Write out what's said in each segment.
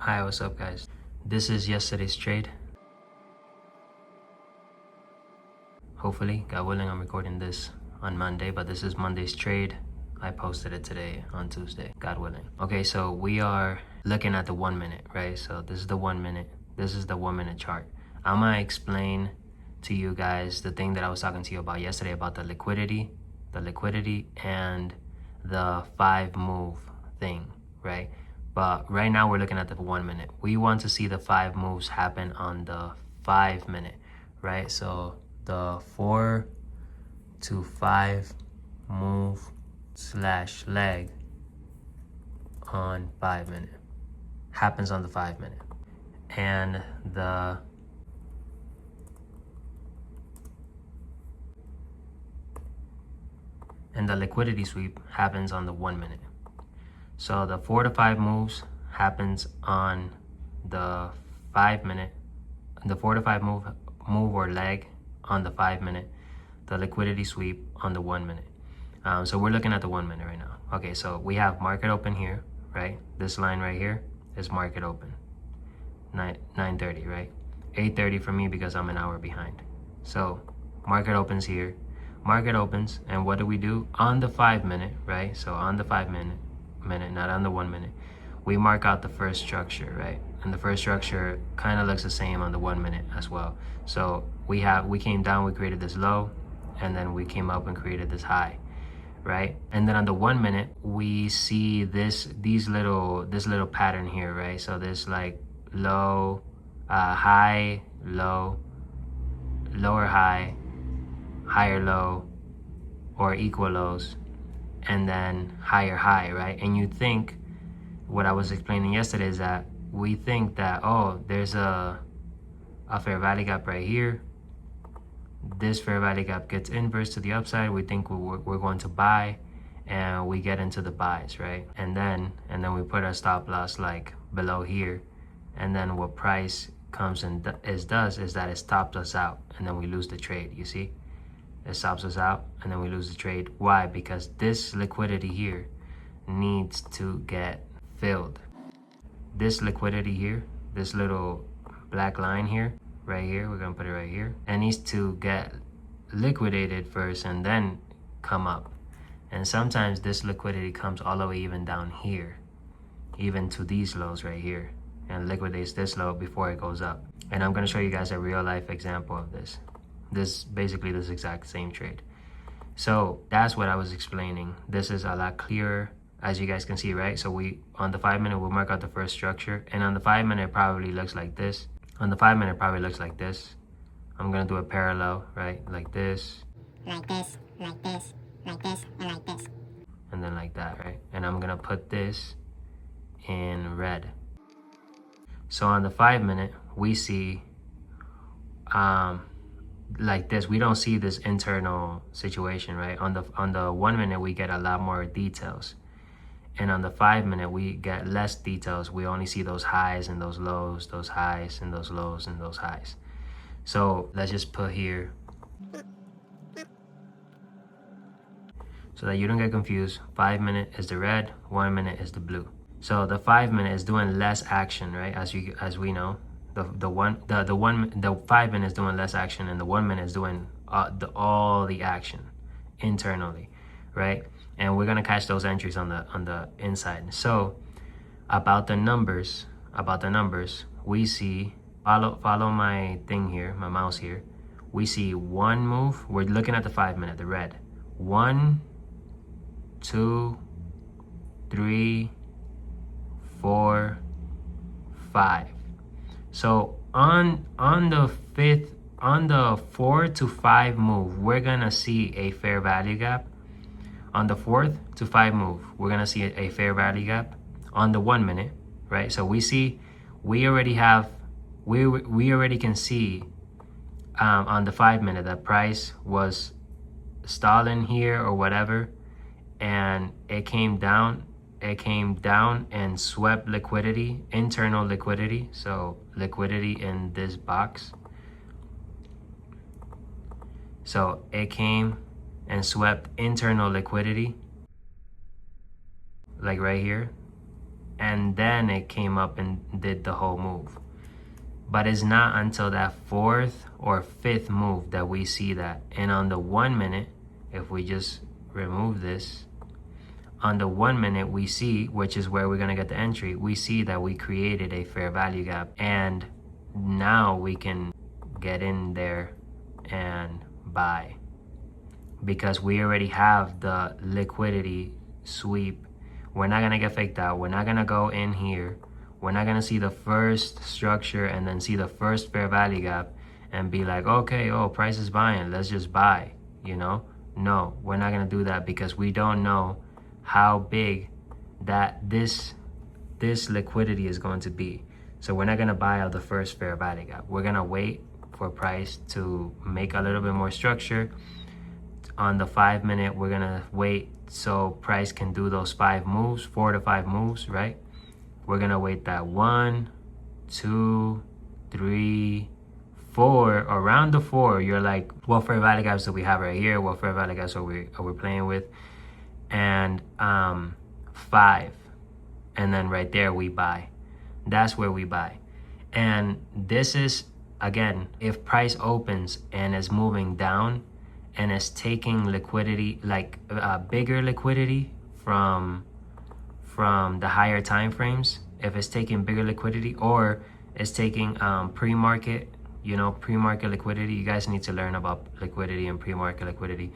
Hi, what's up guys? This is yesterday's trade. Hopefully, God willing, I'm recording this on Monday, but this is Monday's trade. I posted it today on Tuesday, God willing. Okay, so we are looking at the 1 minute, right? So this is the 1 minute. This is the 1 minute chart. I'm gonna explain to you guys the thing that I was talking to you about yesterday about the liquidity and the 5 move thing, right? But right now we're looking at the 1 minute. We want to see the 5 moves happen on the 5 minute, right? So the 4 to 5 move / leg on 5 minute happens on the 5 minute, and the liquidity sweep happens on the 1 minute. So the 4 to 5 moves happens on the 5 minute, the 4 to 5 move or leg on the 5 minute, the liquidity sweep on the 1 minute. So we're looking at the 1 minute right now. Okay, so we have market open here, right? This line right here is market open, 9:30, right? 8:30 for me because I'm an hour behind. So market opens here, market opens, and what do? On the 5 minute, right? So on the 5 minute, not on the 1 minute, we mark out the first structure, right? And the first structure kind of looks the same on the 1 minute as well. So we came down, we created this low, and then we came up and created this high, right? And then on the 1 minute, we see this little pattern here, right? So this like low, high, low, lower high, higher low, or equal lows, and then higher high, right? And you think, what I was explaining yesterday is that we think that, oh, there's a fair value gap right here. This fair value gap gets inverse to the upside. We think we're going to buy, and we get into the buys, right? And then we put our stop loss like below here, and then what price comes and does is that it stops us out, and then we lose the trade. You see, it stops us out, and then we lose the trade. Why? Because this liquidity here needs to get filled. This liquidity here, this little black line here, right here, we're gonna put it right here, and needs to get liquidated first and then come up. And sometimes this liquidity comes all the way even down here, even to these lows right here, and liquidates this low before it goes up. And I'm gonna show you guys a real life example of this. Basically this exact same trade. So that's what I was explaining. This is a lot clearer, as you guys can see, right? So on the 5 minute, we'll mark out the first structure, and on the 5 minute, it probably looks like this. On the 5 minute, it probably looks like this. I'm gonna do a parallel, right? Like this. Like this, like this, like this, and like this. And then like that, right? And I'm gonna put this in red. So on the 5 minute, we see like this. We don't see this internal situation, right? On the 1 minute, we get a lot more details. And on the 5 minute, we get less details. We only see those highs and those lows, those highs and those lows and those highs. So let's just put here, so that you don't get confused. 5 minute is the red, 1 minute is the blue. So the 5 minute is doing less action, right? As we know, the 5 minute is doing less action, and the 1 minute is doing all the action internally, right? And we're gonna catch those entries on the inside. So about the numbers, we see, follow my thing here, my mouse here. We see one move. We're looking at the 5 minute, the red. 1, 2, 3, 4, 5. So on the 4 to 5 move, we're gonna see a fair value gap. On the 4th to 5 move, we're gonna see a fair value gap on the 1 minute, right? So we already can see on the 5 minute that price was stalling here or whatever, and it came down and swept liquidity, internal liquidity, so liquidity in this box. So it came and swept internal liquidity, like right here, and then it came up and did the whole move. But it's not until that fourth or fifth move that we see that. And on the 1 minute, if we just remove this, on the 1 minute we see, which is where we're gonna get the entry, we see that we created a fair value gap, and now we can get in there and buy because we already have the liquidity sweep. We're not gonna get faked out. We're not gonna go in here. We're not gonna see the first structure and then see the first fair value gap and be like, okay, oh, price is buying, let's just buy, you know? No, we're not gonna do that because we don't know how big that this liquidity is going to be. So we're not gonna buy out the first fair value gap. We're gonna wait for price to make a little bit more structure. On the 5 minute, we're gonna wait so price can do those 5 moves, 4 to 5 moves, right? We're gonna wait that 1, 2, 3, 4. Around the 4, you're like, what fair value gaps do we have right here? What fair value gaps are we playing with? And 5, and then right there we buy. That's where we buy. And this is, again, if price opens and is moving down and is taking liquidity, like bigger liquidity from the higher time frames, if it's taking bigger liquidity or it's taking pre-market, pre-market liquidity. You guys need to learn about liquidity and pre-market liquidity.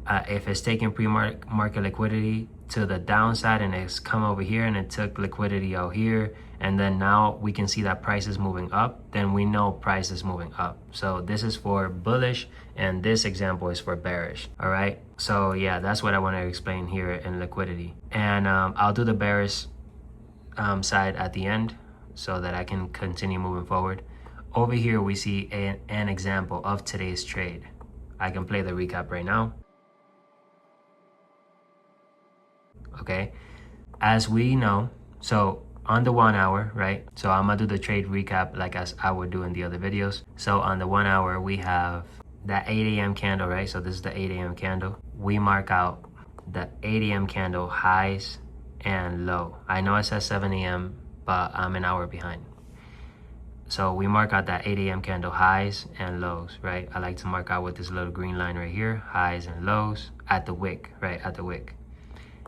If it's taking pre-market liquidity to the downside and it's come over here and it took liquidity out here, and then now we can see that price is moving up, then we know price is moving up. So this is for bullish and this example is for bearish. All right, so yeah, that's what I want to explain here in liquidity. And I'll do the bearish side at the end so that I can continue moving forward. Over here we see an example of today's trade. I can play the recap right now. Okay, as we know, so on the 1 hour, right? So I'm gonna do the trade recap like as I would do in the other videos. So on the 1 hour, we have that 8 a.m. candle, right? So this is the 8 a.m. candle. We mark out the 8 a.m. candle highs and low. I know it says 7 a.m., but I'm an hour behind. So we mark out that 8 a.m. candle highs and lows, right? I like to mark out with this little green line right here, highs and lows at the wick, right? At the wick.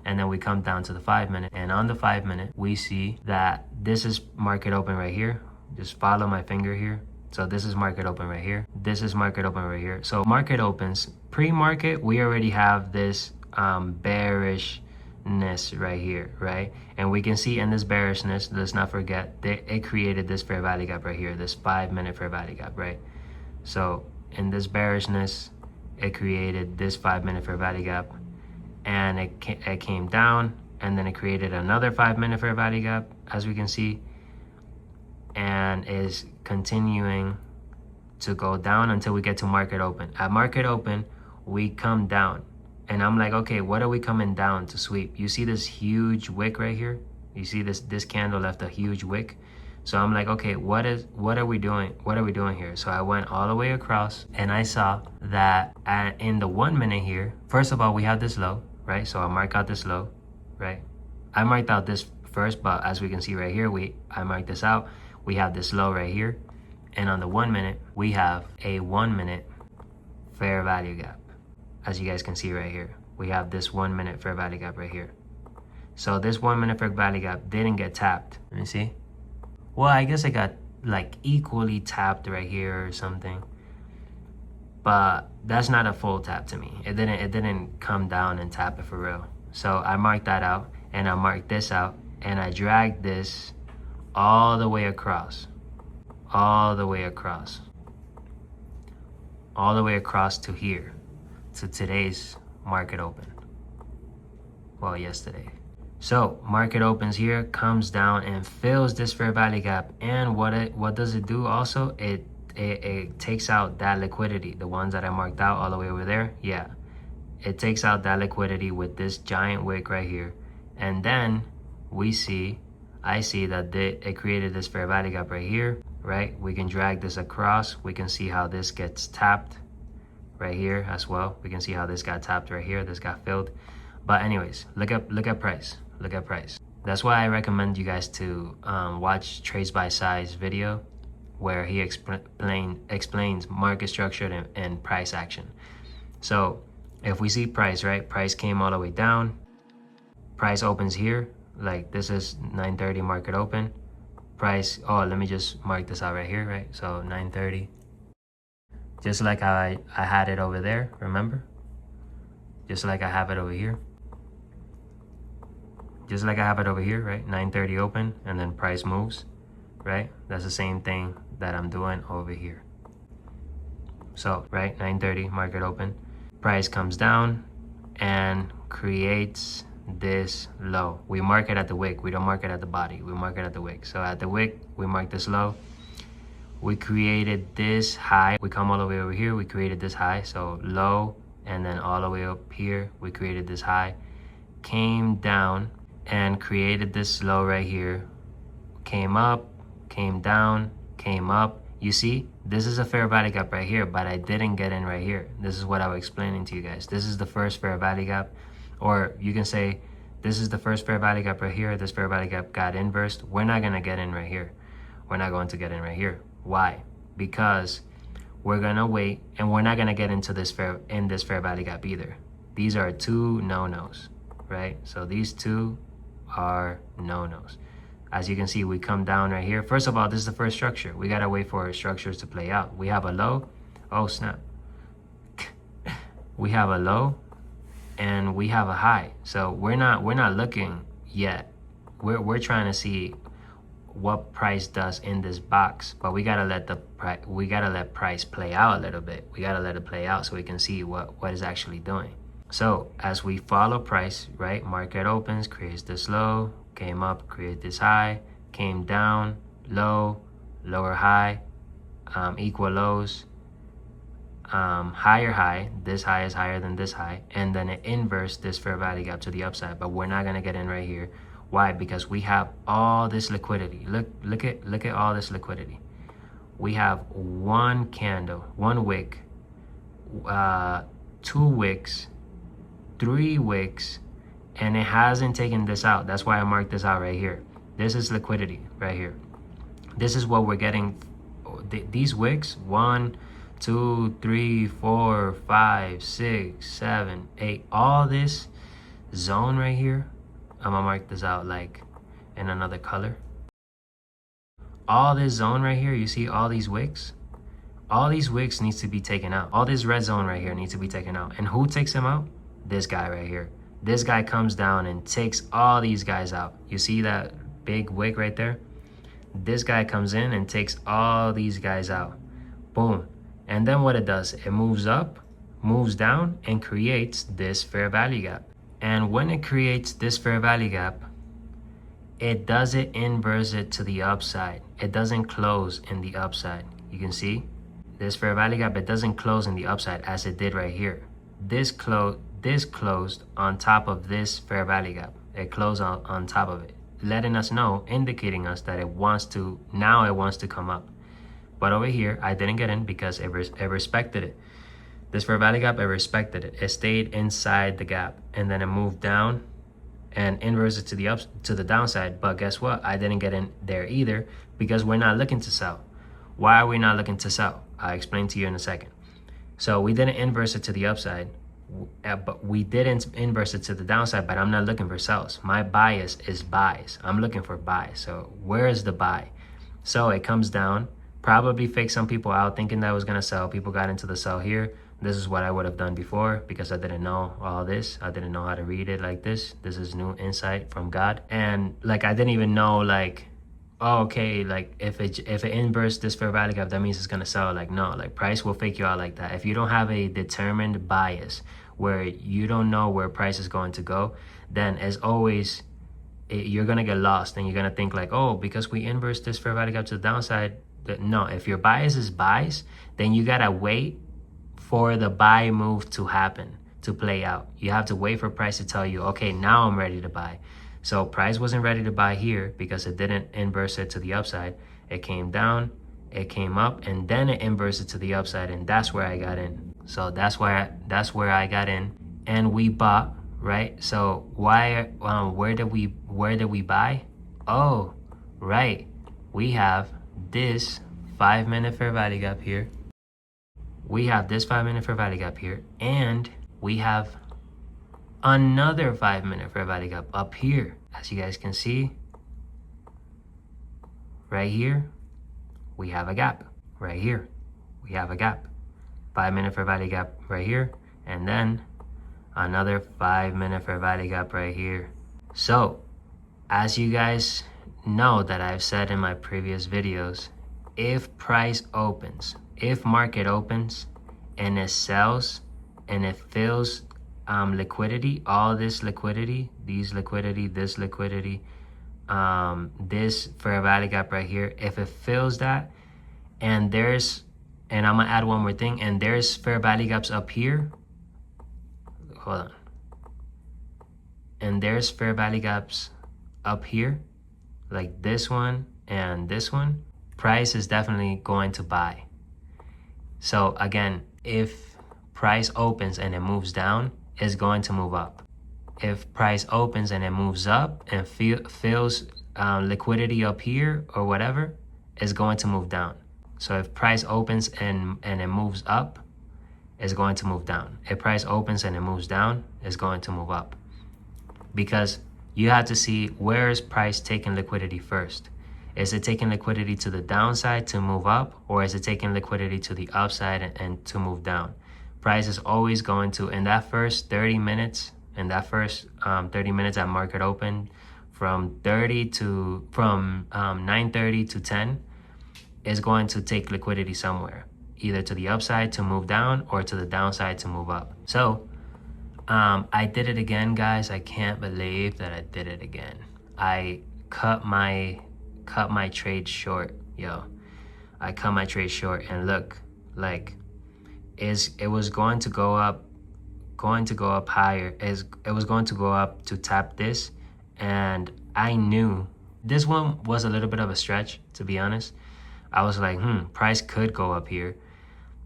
And then we come down to the 5 minute, and on the 5 minute we see that this is market open right here. Just follow my finger here. So this is market open right here, this is market open right here. So market opens, pre-market we already have this bearishness right here, right? And we can see in this bearishness, let's not forget that it created this fair value gap right here, this 5 minute fair value gap, right? So in this bearishness, it created this 5 minute fair value gap, and it came down, and then it created another 5 minute fair value gap, as we can see, and is continuing to go down until we get to market open. At market open, we come down, and I'm like, okay, what are we coming down to sweep? You see this huge wick right here? You see this candle left a huge wick. So I'm like, okay, what are we doing? What are we doing here? So I went all the way across, and I saw that in the 1 minute here, first of all, we have this low, right? So I mark out this low, right? I marked out this first, but as we can see right here, I marked this out. We have this low right here, and on the 1 minute, we have a 1 minute fair value gap. As you guys can see right here, we have this 1 minute fair value gap right here. So this 1 minute fair value gap didn't get tapped. Let me see. Well, I guess it got like equally tapped right here or something, but that's not a full tap to me. It didn't come down and tap it for real. So I marked that out, and I marked this out, and I dragged this all the way across, all the way across to here, to today's market open. Well, yesterday. So market opens here, comes down and fills this fair value gap, and what does it do also? It takes out that liquidity, the ones that I marked out all the way over there. Yeah, it takes out that liquidity with this giant wick right here, and then I see that it created this fair value gap right here, right? We can drag this across. We can see how this gets tapped right here as well. We can see how this got tapped right here. This got filled. But anyways, look at price. Look at price. That's why I recommend you guys to watch Trades by Size video, where he explains market structure and price action. So if we see price, right? Price came all the way down. Price opens here, like this is 9:30 market open. Price, oh, let me just mark this out right here, right? So 9:30, just like I had it over there, remember? Just like I have it over here. Just like I have it over here, right? 9:30 open, and then price moves, right? That's the same thing that I'm doing over here. So, right, 9:30 market open. Price comes down and creates this low. We mark it at the wick. We don't mark it at the body. We mark it at the wick. So at the wick, we mark this low. We created this high. We come all the way over here. We created this high. So low, and then all the way up here, we created this high. Came down and created this low right here. Came up, came down, came up. You see, this is a fair value gap right here, but I didn't get in right here. This is what I was explaining to you guys. This is the first fair value gap, or you can say this is the first fair value gap right here. This fair value gap got inversed. We're not gonna get in right here. We're not going to get in right here. Why? Because we're gonna wait, and we're not gonna get into this fair value gap either. These are two no-nos, right? So these two are no-nos. As you can see, we come down right here. First of all, this is the first structure. We gotta wait for our structures to play out. We have a low. Oh snap. We have a low and we have a high. So we're not looking yet. We're trying to see what price does in this box, but we gotta let price play out a little bit. We gotta let it play out so we can see what it's actually doing. So as we follow price, right? Market opens, creates this low, came up, create this high, came down, low, lower high, equal lows, higher high. This high is higher than this high, and then it inverts this fair value gap to the upside. But we're not gonna get in right here. Why? Because we have all this liquidity. Look at all this liquidity. We have one candle, one wick, 2 wicks, 3 wicks, and it hasn't taken this out. That's why I marked this out right here. This is liquidity right here. This is what we're getting. These wicks, 1, 2, 3, 4, 5, 6, 7, 8, all this zone right here. I'm gonna mark this out like in another color. All this zone right here, you see all these wicks? All these wicks needs to be taken out. All this red zone right here needs to be taken out. And who takes them out? This guy right here. This guy comes down and takes all these guys out. You see that big wick right there? This guy comes in and takes all these guys out. Boom. And then what it does, it moves up, moves down, and creates this fair value gap. And when it creates this fair value gap, it doesn't inverse it to the upside. It doesn't close in the upside. You can see this fair value gap, it doesn't close in the upside as it did right here. This closed on top of this fair value gap. It closed on top of it, letting us know, indicating us that it wants to come up. But over here, I didn't get in because it respected it. This fair value gap, it respected it. It stayed inside the gap, and then it moved down and inversed to the downside. But guess what? I didn't get in there either because we're not looking to sell. Why are we not looking to sell? I'll explain to you in a second. So we didn't inverse it to the upside, but we didn't inverse it to the downside, but I'm not looking for sells. My bias is buys. I'm looking for buys. So where is the buy? So it comes down, probably faked some people out thinking that I was gonna sell. People got into the sell here. This is what I would have done before because I didn't know all this. I didn't know how to read it like this. This is new insight from God. And like, I didn't even know like, oh, okay, like if it inverts this fair value gap, that means it's gonna sell. Like, no, like price will fake you out like that. If you don't have a determined bias where you don't know where price is going to go, then as always, you're gonna get lost and you're gonna think like, oh, because we inverse this fair value gap to the downside. No, if your bias is buys, then you gotta wait for the buy move to happen, to play out. You have to wait for price to tell you, okay, now I'm ready to buy. So price wasn't ready to buy here because it didn't inverse it to the upside. It came down, it came up, and then it inversed it to the upside, and that's where I got in. So that's where I got in, and we bought right? So where did we buy? Oh, right, we have this 5-minute fair value gap here. We have this 5-minute fair value gap here, and we have another 5-minute fair value gap up here. As you guys can see, right here, we have a gap. Right here, we have a gap. 5-minute fair value gap right here, and then another 5-minute fair value gap right here. So, as you guys know that I've said in my previous videos, if price opens, if market opens and it sells and it fills liquidity, all this liquidity, these liquidity, this liquidity, this fair value gap right here, if it fills that, and I'm gonna add one more thing, and there's fair value gaps up here, hold on, and there's fair value gaps up here, like this one and this one, price is definitely going to buy. So again, if price opens and it moves down, it's going to move up. If price opens and it moves up and fills liquidity up here or whatever, it's going to move down. So if price opens and it moves up, it's going to move down. If price opens and it moves down, it's going to move up. Because you have to see, where is price taking liquidity first? Is it taking liquidity to the downside to move up, or is it taking liquidity to the upside and to move down? Price is always going to, in that first 30 minutes, at market open, from 9:30 to 10, is going to take liquidity somewhere, either to the upside to move down or to the downside to move up. So I did it again, guys. I can't believe that I did it again. I cut my trade short, yo. I cut my trade short, and look, like, it was going to go up higher. It was going to go up to tap this, and I knew this one was a little bit of a stretch, to be honest. I was like, price could go up here,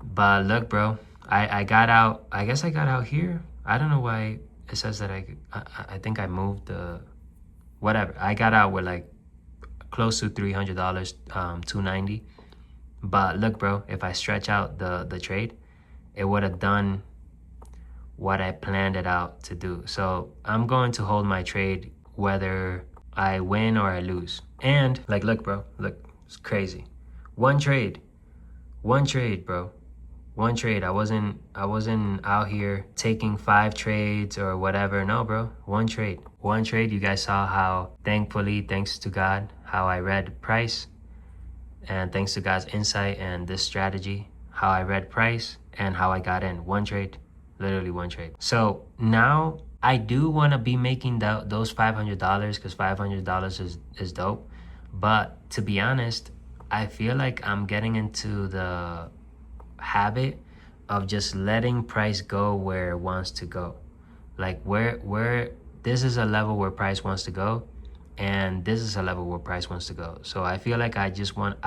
but look, bro, I got out. I guess I got out here. I don't know why it says that I think I moved the whatever. I got out with like close to $300, $290. But look, bro, if I stretch out the trade, it would have done what I planned it out to do. So I'm going to hold my trade whether I win or I lose. And like, look, bro, look, it's crazy. One trade, bro. One trade. I wasn't out here taking 5 trades or whatever. No, bro. One trade. You guys saw how, thankfully, thanks to God, how I read price, and thanks to God's insight and this strategy, how I read price and how I got in. One trade, literally one trade. So now I do want to be making those $500, because $500 is dope. But to be honest, I feel like I'm getting into the habit of just letting price go where it wants to go. Like where this is a level where price wants to go, and this is a level where price wants to go. So I feel like I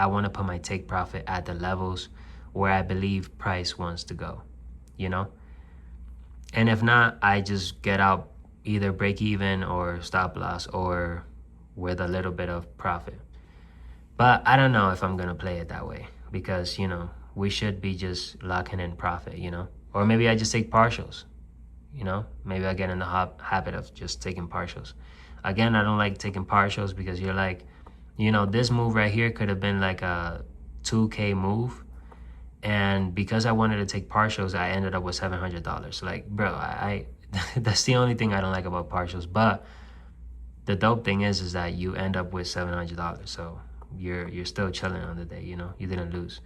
want to put my take profit at the levels where I believe price wants to go, you know? And if not, I just get out either break even or stop loss, or with a little bit of profit. But I don't know if I'm gonna play it that way, because, you know, we should be just locking in profit, you know? Or maybe I just take partials, you know? Maybe I get in the habit of just taking partials. Again, I don't like taking partials, because you're like, you know, this move right here could have been like a 2K move. And because I wanted to take partials, I ended up with $700. Like, bro, I that's the only thing I don't like about partials. But the dope thing is that you end up with $700. So you're still chilling on the day, you know? You didn't lose.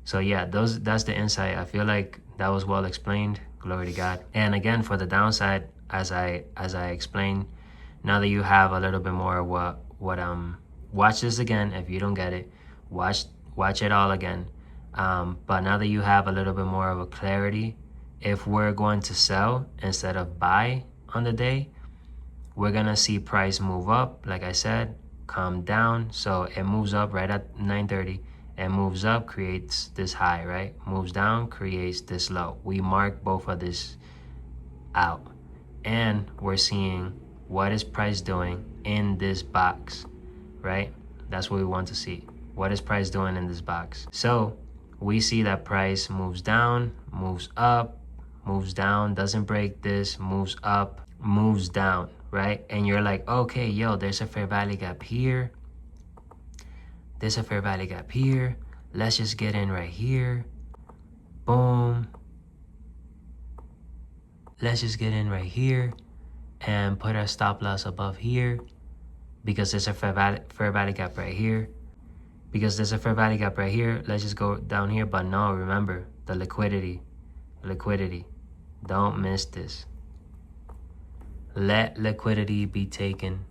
So yeah, that's the insight. I feel like that was well explained. Glory to God. And again, for the downside, as I explained, now that you have a little bit more of what watch this again. If you don't get it, watch it all again. But now that you have a little bit more of a clarity, if we're going to sell instead of buy on the day, we're gonna see price move up, like I said, come down. So it moves up right at 9:30, and moves up, creates this high, right? Moves down, creates this low. We mark both of this out. and we're seeing what is price doing in this box, right? That's what we want to see. What is price doing in this box? So we see that price moves down, moves up, moves down, doesn't break this, moves up, moves down, right? And you're like, okay, yo, there's a fair value gap here. There's a fair value gap here. Let's just get in right here. Boom. Let's just get in right here and put our stop loss above here because there's a fair value gap right here. Because there's a fair value gap right here, let's just go down here. But no, remember the liquidity. Don't miss this. Let liquidity be taken.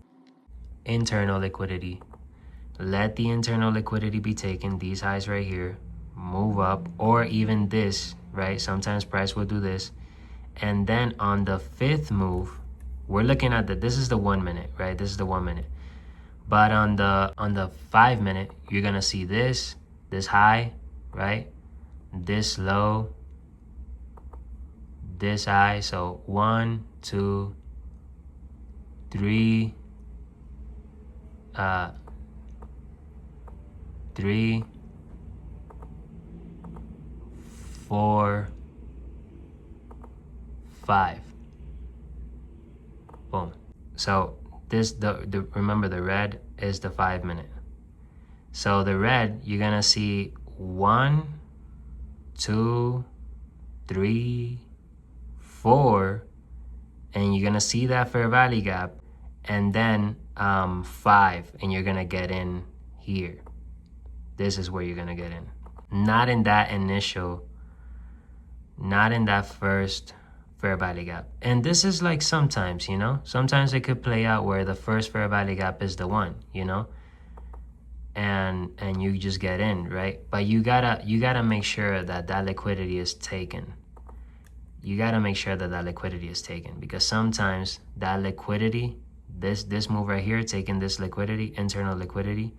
Internal liquidity. Let the internal liquidity be taken. These highs right here, move up, or even this, right? Sometimes price will do this. And then on the fifth move, we're looking at this is the 1 minute, right? This is the 1 minute. But on the 5 minute, you're gonna see this high, right? This low, this high. So 1, 2, 3, 3, 4, 5. Boom. So this remember the red is the 5 minute. So the red, you're gonna see 1, 2, 3, 4, and you're gonna see that fair value gap, and then 5, and you're gonna get in here. This is where you're gonna get in. Not in that first fair value gap. And this is like sometimes, you know, sometimes it could play out where the first fair value gap is the one, you know, and you just get in, right? But you gotta make sure that liquidity is taken. You gotta make sure that liquidity is taken, because sometimes that liquidity, this move right here, taking this liquidity, internal liquidity,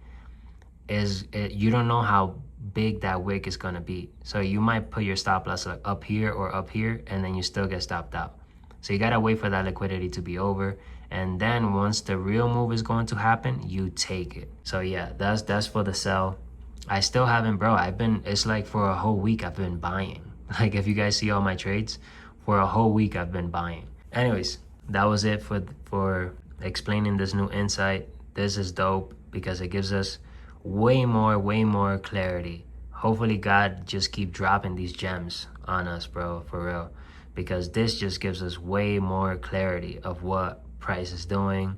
you don't know how big that wick is gonna be. So you might put your stop loss like up here or up here, and then you still get stopped out. So you gotta wait for that liquidity to be over, and then once the real move is going to happen, you take it. So yeah, that's for the sell. I still haven't, bro. It's like for a whole week I've been buying. Like if you guys see all my trades, for a whole week I've been buying. Anyways, that was it for explaining this new insight. This is dope because it gives us way more clarity. Hopefully God just keep dropping these gems on us, bro, for real, because this just gives us way more clarity of what price is doing,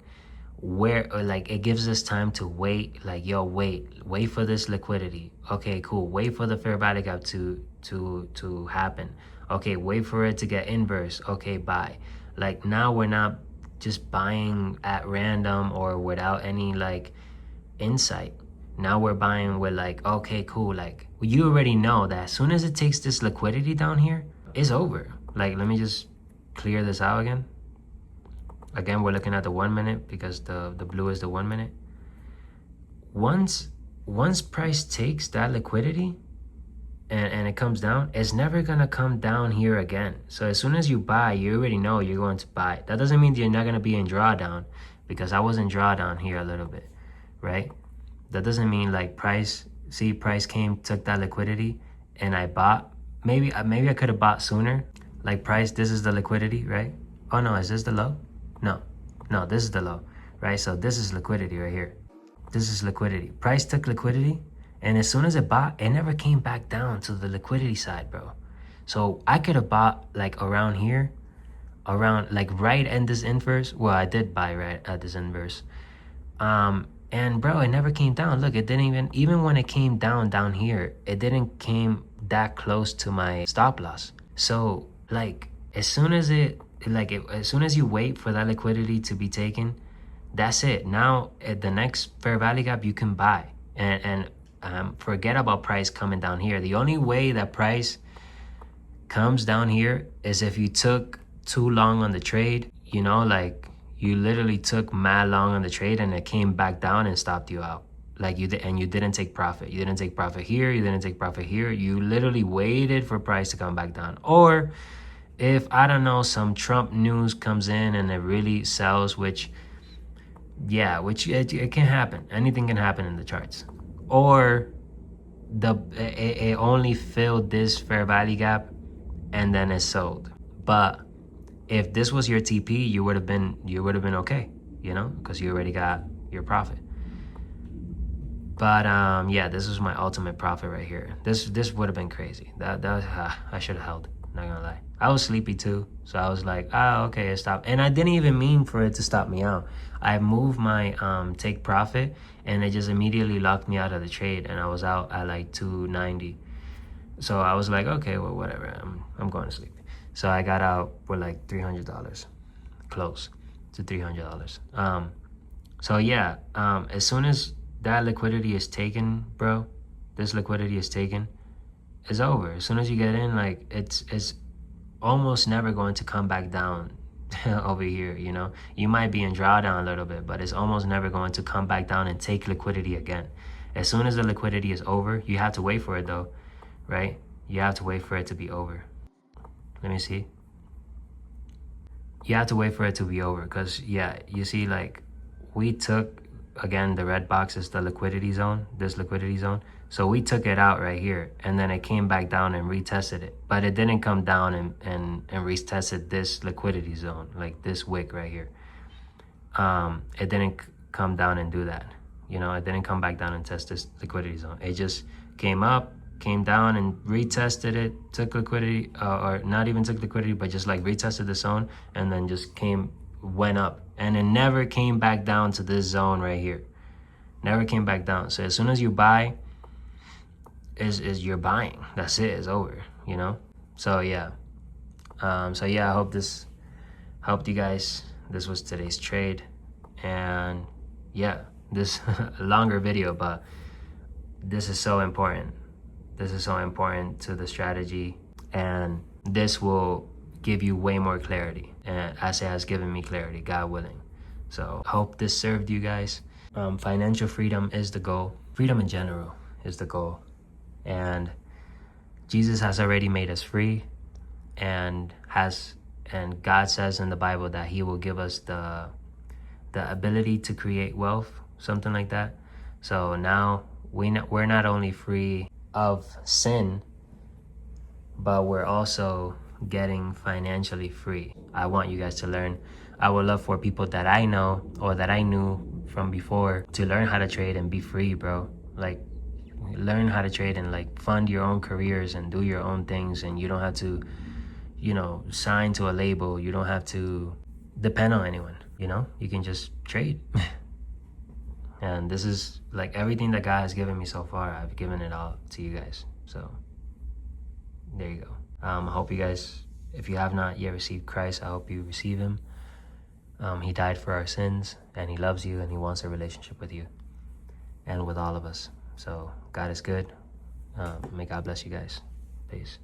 where, or like it gives us time to wait. Like, yo, wait for this liquidity. Okay, cool. Wait for the fair value gap to happen. Okay, wait for it to get inverse. Okay, buy. Like now we're not just buying at random or without any like insight. Now we're buying with like, okay, cool. Like you already know that as soon as it takes this liquidity down here, it's over. Like, let me just clear this out again. Again, we're looking at the 1 minute because the blue is the 1 minute. Once price takes that liquidity and it comes down, it's never gonna come down here again. So as soon as you buy, you already know you're going to buy. That doesn't mean you're not gonna be in drawdown, because I was in drawdown here a little bit, right? That doesn't mean like price came, took that liquidity, and I bought. Maybe I could have bought sooner. Like price, this is the liquidity, right? Oh no, is this the low? No, this is the low, right? So this is liquidity right here. This is liquidity. Price took liquidity, and as soon as it bought, it never came back down to the liquidity side, bro. So I could have bought like around here, around like right at this inverse. Well, I did buy right at this inverse. And bro, it never came down. Look, it didn't even when it came down here, it didn't came that close to my stop loss. So like as soon as you wait for that liquidity to be taken, that's it. Now at the next fair value gap, you can buy and forget about price coming down here. The only way that price comes down here is if you took too long on the trade, you know, like you literally took mad long on the trade and it came back down and stopped you out. Like you didn't take profit. You didn't take profit here. You didn't take profit here. You literally waited for price to come back down. Or if I don't know, some Trump news comes in and it really sells, which it can happen. Anything can happen in the charts, or it only filled this fair value gap and then it sold. But if this was your TP, you would have been okay, you know, because you already got your profit. But yeah, this was my ultimate profit right here. This would have been crazy. That I should have held. Not gonna lie, I was sleepy too, so I was like, okay, it stopped. And I didn't even mean for it to stop me out. I moved my take profit, and it just immediately locked me out of the trade, and I was out at like 290. So I was like, okay, well, whatever. I'm going to sleep. So I got out with like $300, close to $300. So yeah, as soon as that liquidity is taken, bro, this liquidity is taken, it's over. As soon as you get in, like it's almost never going to come back down over here, you know. You might be in drawdown a little bit, but it's almost never going to come back down and take liquidity again. As soon as the liquidity is over, you have to wait for it though, right? You have to wait for it to be over. Let me see. You have to wait for it to be over, because yeah, you see, like, we took, again, the red box is the liquidity zone, this liquidity zone. So we took it out right here, and then it came back down and retested it. But it didn't come down and retested this liquidity zone, like this wick right here. It didn't come down and do that. You know, it didn't come back down and test this liquidity zone. It just came up, came down and retested it, took liquidity, or not even took liquidity, but just like retested the zone, and then just went up. And it never came back down to this zone right here. Never came back down. So as soon as you buy, is you're buying. That's it. It's over, you know? So yeah. I hope this helped you guys. This was today's trade. And yeah, this longer video, but this is so important. This is so important to the strategy, and this will give you way more clarity, and as it has given me clarity, God willing. So hope this served you guys. Financial freedom is the goal. Freedom in general is the goal. And Jesus has already made us free, and God says in the Bible that he will give us the ability to create wealth, something like that. So now we're not only free of sin, but we're also getting financially free. I want you guys to learn. I would love for people that I know or that I knew from before to learn how to trade and be free, bro. Like, learn how to trade and like fund your own careers and do your own things, and you don't have to, you know, sign to a label. You don't have to depend on anyone, you know? You can just trade. And this is like everything that God has given me so far, I've given it all to you guys. So there you go. I hope you guys, if you have not yet received Christ, I hope you receive him. He died for our sins, and he loves you, and he wants a relationship with you and with all of us. So God is good. May God bless you guys. Peace.